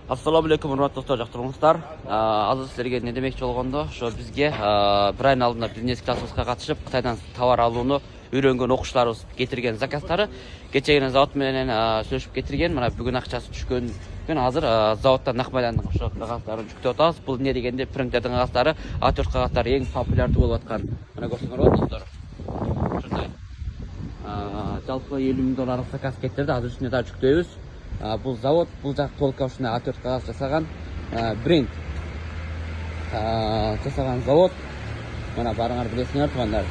Assalamu alaikum, hurmatli dostlar, жактырыңыздар. Азыр силерге эмне демекчи болгондо, ошо бизге бир айдын алдында бизнес классыбызга катышып, Кытайдан товар алууну үйрөнгөн окуучуларыбыз кетирген заказдары кечээ завод менен сүйлөшүп кетирген. Мына бүгүн акчасы түшкөн азыр заводдон Накмайдандын ошо кагаздарын жүктөп атабыз. Бул эмне дегенде принтердин кагаздары, А4 кагаздары эң популярдуу болуп аткан. Мына көрсөңөр достор. Ушундай. Жалпы $50,000 заказ кетирди. Азыр үстүнө да жүктөйбүз. Бұл завод, бұл жақ толка ушундай А4 кагаз жасаган бренд жасаган завод. Мына барыңар билесиңер туугандар.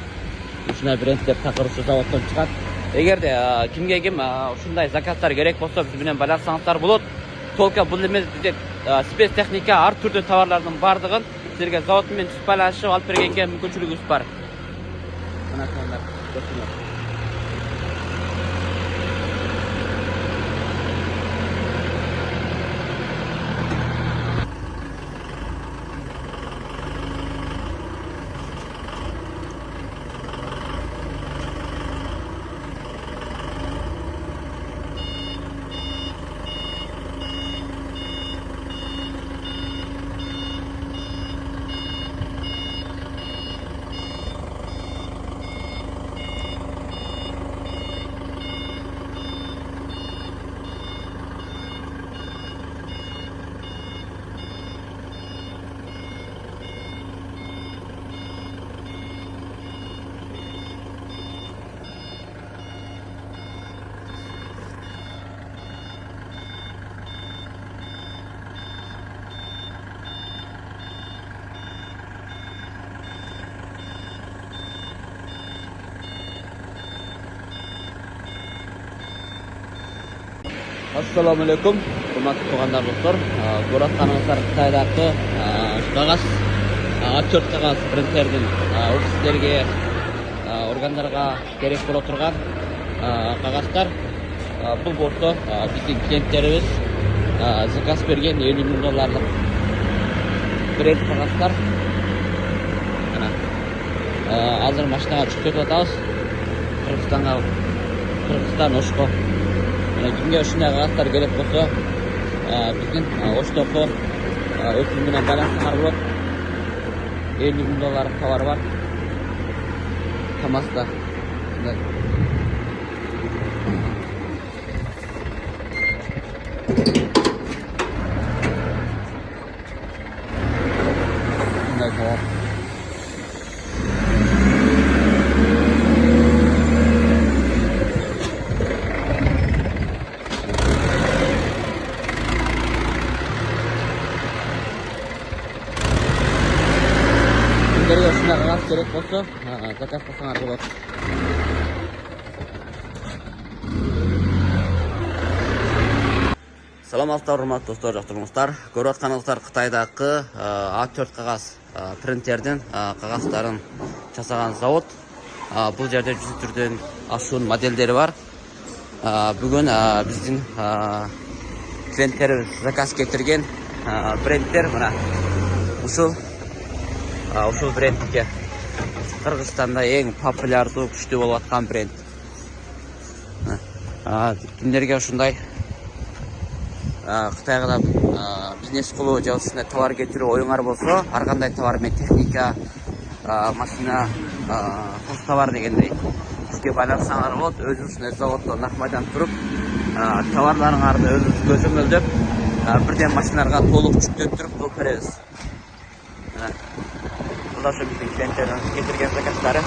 Ушундай брендтер такыр ушу заводдон чыгат. Эгерде кимге ким ушундай заказдар керек болсо биз менен байланышсаңыздар болот. Толка бул эмес бизде спецтехника, ар түрдүү товарлардын бардыгын силерге завод менен түзүп байланышып алып бергенге мүмкүнчүлүгүбүз бар. Мына туугандар, көрсөңөр. Assalamu alaikum, hurmatli tуугандар достор. Көрүп атканыңыздар Кытайдагы кагаз, А4 кагаз принтердин офистерге, органдарга керек боло турган кагаздар. Бул болсо биздин клиенттерибиз заказ берген $50,000 бренд кагаздар. Азыр машинага жүктөтүп атабыз. Кыргызстан Ошко. Kimge ушундай кагаздар керек болсо, биздин Оштоко өкүл менен байланышыңар болот. $50,000 товар бар. КамАЗда. Мындай товар. Силерге ушундай кагаз керек болсо, заказ кылсаңар болот. Саламатсыздар, урматтуу достор, жактырыңыздар. Көрүп атканыңыздар Кытайдагы А4 кагаз принтердин кагаздарын жасаган завод. Бул жерде жүз түрдөн ашуун моделдери бар. Бүгүн биздин клиенттерибиз заказ кетирген брендтер мына ушул брендке Кыргызстанда эң популярдуу, күчтүү болуп аткан бренд. Кимдерге ушундай Кытайга бизнес кылуу же ушундай товар кетирүү оюңар болсо, ар кандай товар менен техника, машина, туз товар дегендей бизге байланышсаңар болот. Өзүбүз ушундай заводдо Накмайдан туруп, товарларыңарды өзүбүз көзөмөлдөп, бирден машиналарга толук жүктөтүрүп коюп беребиз. Бұл да ошо биздин клиенттердин кетирген заказдары.